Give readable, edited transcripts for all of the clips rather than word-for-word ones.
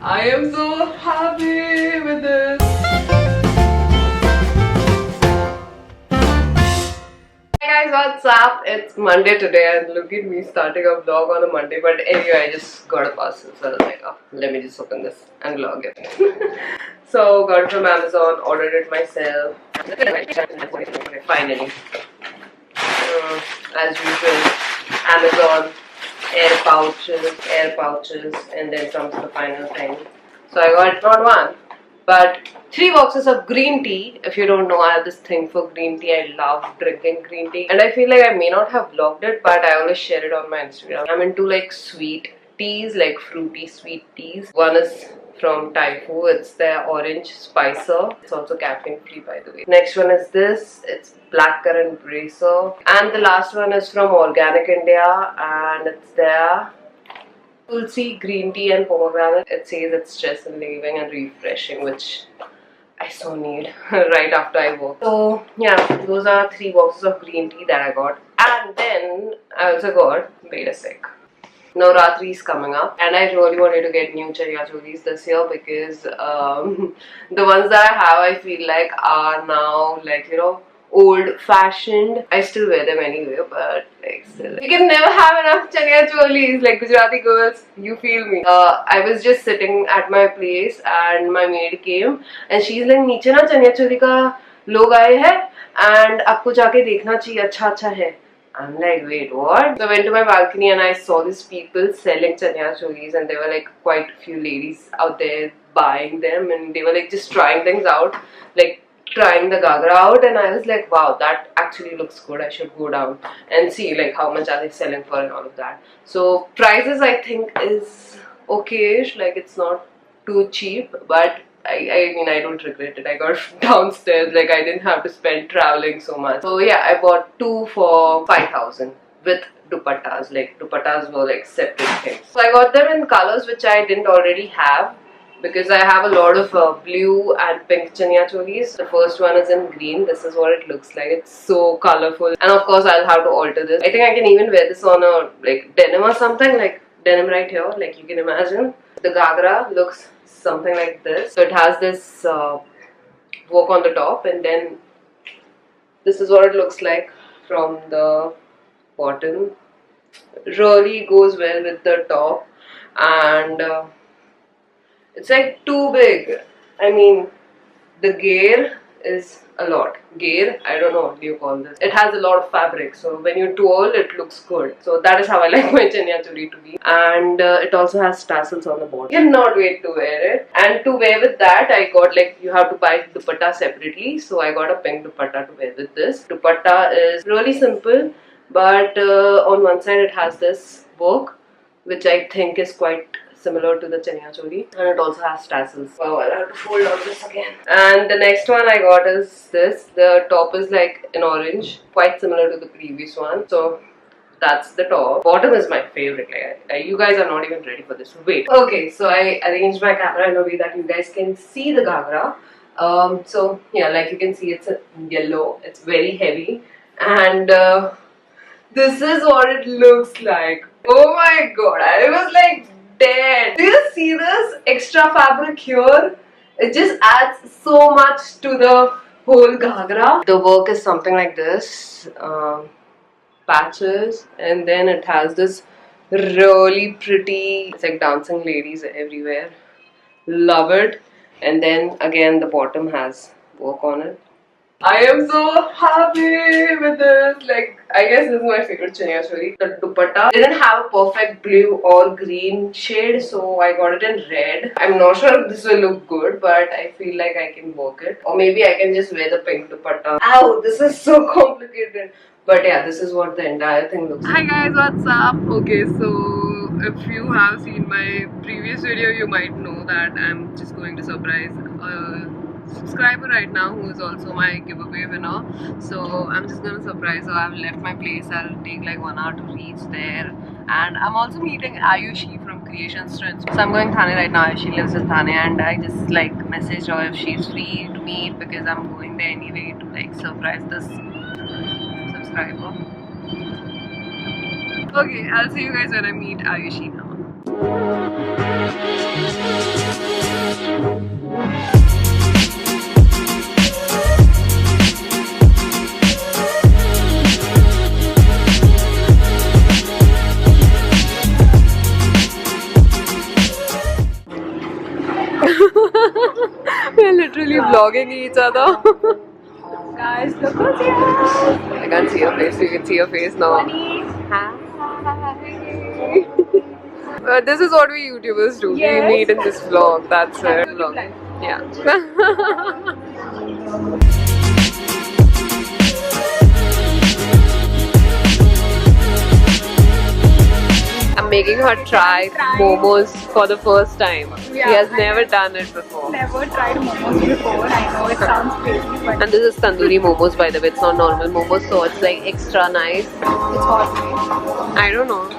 I am so happy with this. Hey guys, what's up? It's Monday today and look at me starting a vlog on a Monday. But anyway, I just got a parcel, so I was like, oh, let me just open this and vlog it. So got it from Amazon, ordered it myself. Finally. As usual, Amazon air pouches, and then comes the final thing. So I got not one, but 3 boxes of green tea. If you don't know, I have this thing for green tea. I love drinking green tea, and I feel like I may not have vlogged it, but I always share it on my Instagram. I'm into like sweet teas, like fruity sweet teas. One is from Typho. It's their orange spicer. It's also caffeine free, by the way. Next one is this. It's blackcurrant bracer, and the last one is from Organic India, and it's their Tulsi green tea and pomegranate. It says it's stress relieving and refreshing, which I so need right after I work. So yeah, those are 3 boxes of green tea that I got. And then I also got, wait a sec, Navratri is coming up, and I really wanted to get new Chaniya Cholis this year because the ones that I have, I feel like are now like, you know, old fashioned. I still wear them anyway, but like still, you can never have enough Chaniya Cholis, like Gujarati girls, you feel me. I was just sitting at my place and my maid came and she's like, नीचे ना Chaniya Choli का लोग आए हैं and आपको जाके देखना चाहिए, अच्छा अच्छा है. I'm like, wait, what? So I went to my balcony and I saw these people selling Chaniya Cholis, and there were like quite a few ladies out there buying them, and they were like just trying things out, like trying the gagra out, and I was like, wow, that actually looks good. I should go down and see like how much are they selling for and all of that. So prices I think is okay-ish, like it's not too cheap, but I mean, I don't regret it. I got downstairs, like I didn't have to spend traveling so much. So yeah, I bought 2 for 5,000 with dupattas. Like dupattas were like separate things. So I got them in colors which I didn't already have, because I have a lot of blue and pink Chaniya Cholis. The first one is in green. This is what it looks like. It's so colorful, and of course I'll have to alter this. I think I can even wear this on a like denim or something, like denim right here, like you can imagine. The gagra looks something like this. So it has this work on the top, and then this is what it looks like from the bottom. Really goes well with the top, and it's like too big. I mean, the gear is a lot. Gear, I don't know what do you call this. It has a lot of fabric, so when you twirl, it looks good. So that is how I like my Chaniya Choli to be. And it also has tassels on the bottom. Cannot wait to wear it. And to wear with that, I got like, you have to buy dupatta separately. So I got a pink dupatta to wear with this. Dupatta is really simple, but on one side it has this work, which I think is quite similar to the Chaniya Choli, and it also has tassels. Wow, I'll have to fold out this again. And the next one I got is this. The top is like in orange, quite similar to the previous one. So that's the top. Bottom is my favorite. Like, you guys are not even ready for this. Wait. Okay, so I arranged my camera in a way that you guys can see the gagra. So yeah, like you can see, it's a yellow. It's very heavy, and this is what it looks like. Oh my god! I was like dead. Do you see this extra fabric here? It just adds so much to the whole gagra. The work is something like this, patches, and then it has this really pretty, it's like dancing ladies everywhere. Love it. And then again the bottom has work on it. I am so happy with this. Like, I guess this is my favorite Chaniya Choli. The dupatta didn't have a perfect blue or green shade, so I got it in red. I'm not sure if this will look good, but I feel like I can work it. Or maybe I can just wear the pink dupatta. Ow, this is so complicated. But yeah, this is what the entire thing looks like. Hi guys, what's up? Okay, so if you have seen my previous video, you might know that I'm just going to surprise subscriber right now who is also my giveaway winner. So I'm just gonna surprise her. I've left my place. I'll take like 1 hour to reach there, and I'm also meeting Aayushi from Creation Strength. So I'm going Dhwani right now. Aayushi lives in Dhwani, and I just like messaged her if she's free to meet, because I'm going there anyway to like surprise this subscriber. Okay, I'll see you guys when I meet Aayushi now. We're literally vlogging each other. Guys, look who's here. I can't see your face. You can see your face now. Hi. This is what we YouTubers do. Yes. We meet in this vlog. That's it. Vlog. Life. Yeah. I'm making her try momos for the first time. Yeah, she has never done it before. Never tried momos before. I know it sounds crazy, but And this is tandoori momos, by the way. It's not normal momos, so it's like extra nice. it's hot. I don't know.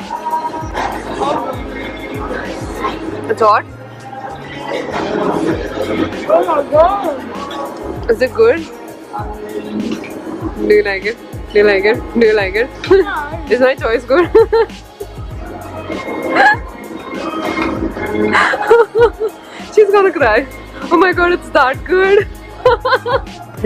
It's hot? Oh my god. Is it good? Do you like it? Do you like it? Do you like it? Is my choice good? She's gonna cry. Oh my god, it's that good.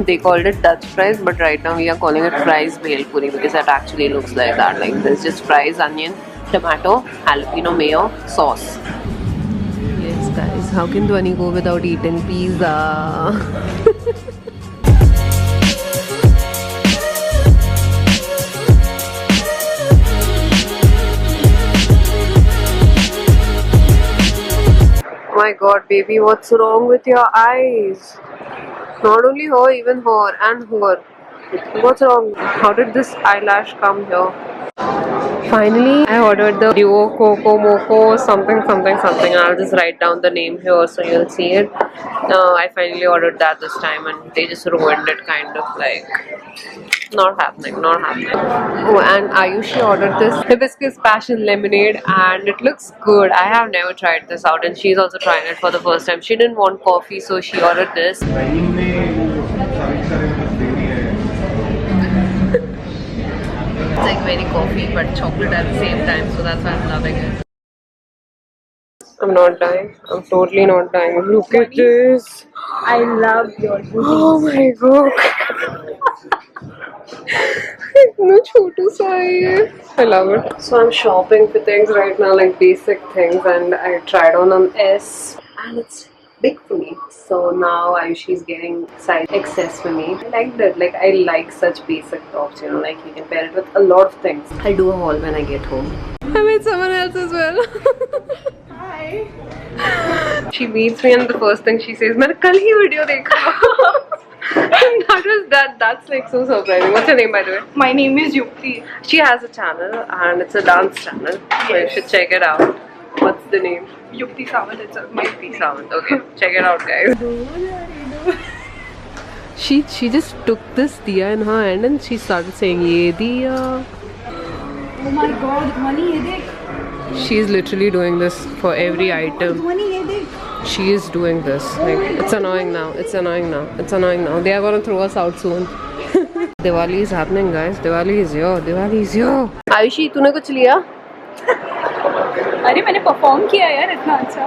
They called it Dutch fries, but right now we are calling it fries bhel puri because it actually looks like that. Like there's just fries, onion, tomato, jalapeno mayo, sauce. Yes guys, how can Dhwani go without eating pizza? Oh my god, baby, what's wrong with your eyes? Not only her, even her and her. What's wrong? How did this eyelash come here? Finally, I ordered the Duo Coco Moco something. I'll just write down the name here so you'll see it. I finally ordered that this time and they just ruined it, kind of like. Not happening. Oh, and Aayushi ordered this hibiscus passion lemonade and it looks good. I have never tried this out and she's also trying it for the first time. She didn't want coffee, so she ordered this. It's like very coffee but chocolate at the same time, so that's why I'm loving it. I'm not dying. I'm totally not dying. Look at this. I love your booty. Oh my god. No chotu sa hai ye. I love it. So I'm shopping for things right now, like basic things, and I tried on an S and it's big for me. So now Aayushi's getting size XS for me. I liked it. Like I like such basic tops, you know, like you can pair it with a lot of things. I'll do a haul when I get home. I met someone else as well. Hi. She meets me and the first thing she says, "Maine kal hi video dekha." That's like so surprising. What's your name, by the way? My name is Yukti. She has a channel and it's a dance channel, so you should check it out. What's the name? Yukti Sawant. It's my Yukti Sawant. Okay, check it out, guys. She just took this diya in her hand and she started saying ye diya. Oh my god, Dhwani, ye dekh. She's literally doing this for every item. Dhwani, ye dekh. She is doing this. Like, it's annoying now. It's annoying now. They are gonna throw us out soon. Diwali is happening, guys. Diwali is here. Aayushi, तूने कुछ लिया? अरे मैंने perform किया यार इतना अच्छा.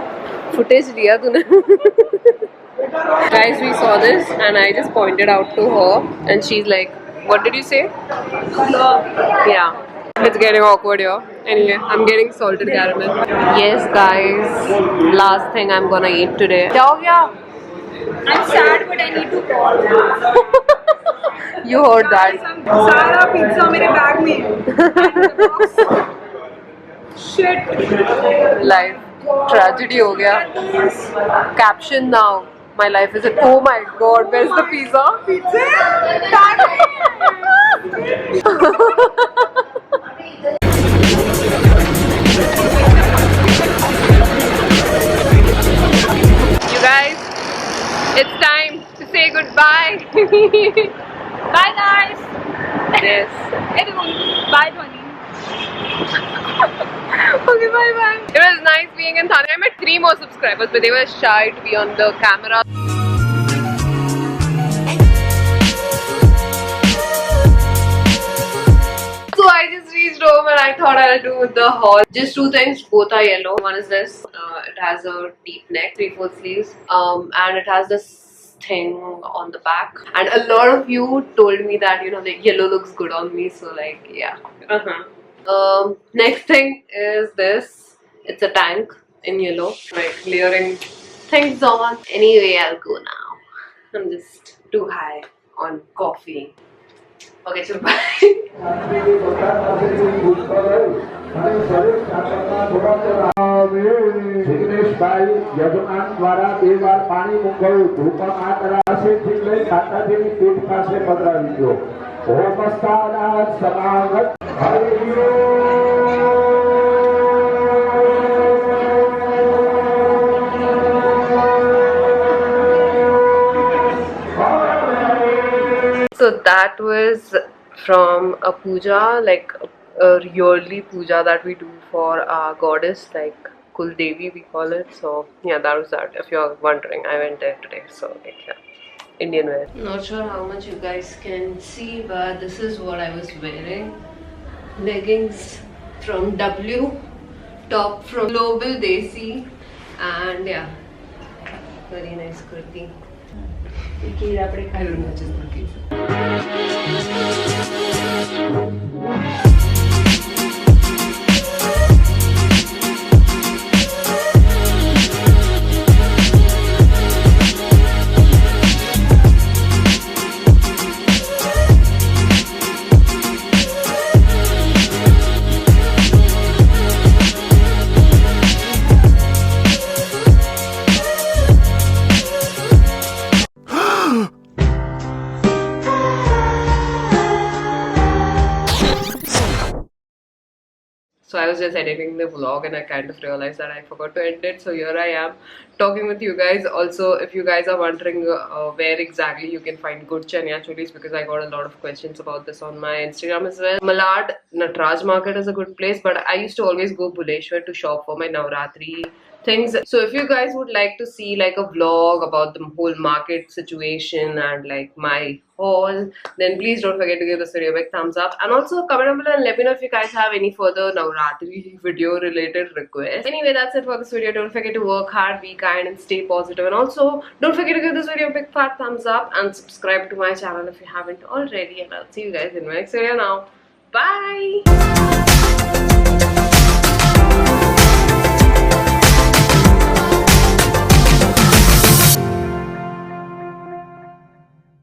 Footage लिया तूने? Guys, we saw this and I just pointed out to her and she's like, what did you say? Yeah. It's getting awkward here. Anyway, I'm getting salted caramel. Yes, guys. Last thing I'm gonna eat today. क्या हो गया? I'm sad but I need to call. You heard that. सारा pizza मेरे bag में. Shit. Life. Tragedy हो गया. Caption now. My life is a... Oh my god, where's the pizza? You guys, it's time to say goodbye. Bye guys. Yes. Everyone. Bye Dhwani. Okay, bye. It was nice being in Thane. I met 3 more subscribers, but they were shy to be on the camera. So I just reached home and I thought I'll do the haul. Just 2 things, both are yellow. One is this. It has a deep neck, 3/4 sleeves, and it has this thing on the back. And a lot of you told me that, you know, the yellow looks good on me. So like, yeah. Next thing is this. It's a tank in yellow, like layering things on. Anyway, I'll go now. I'm just too high on coffee. Okay, so bye. So that was from a puja, like a yearly puja that we do for our goddess, like Kul Devi we call it. So yeah, that was that. If you're wondering, I went there today. So like, yeah, Indian wear. Not sure how much you guys can see, but this is what I was wearing. Leggings from W, top from Global Desi, and yeah, very nice kurti. I don't know, just looking. So I was just editing the vlog and I kind of realized that I forgot to end it. So here I am talking with you guys. Also, if you guys are wondering where exactly you can find good Chaniya Cholis, because I got a lot of questions about this on my Instagram as well. Malad Natraj Market is a good place, but I used to always go Buleshwar to shop for my Navratri things. So if you guys would like to see like a vlog about the whole market situation and like my haul, then please don't forget to give this video a big thumbs up, and also comment down below and let me know if you guys have any further Navratri video related requests. Anyway, that's it for this video. Don't forget to work hard, be kind and stay positive, and also don't forget to give this video a big fat thumbs up and subscribe to my channel if you haven't already, and I'll see you guys in my next video now. Bye.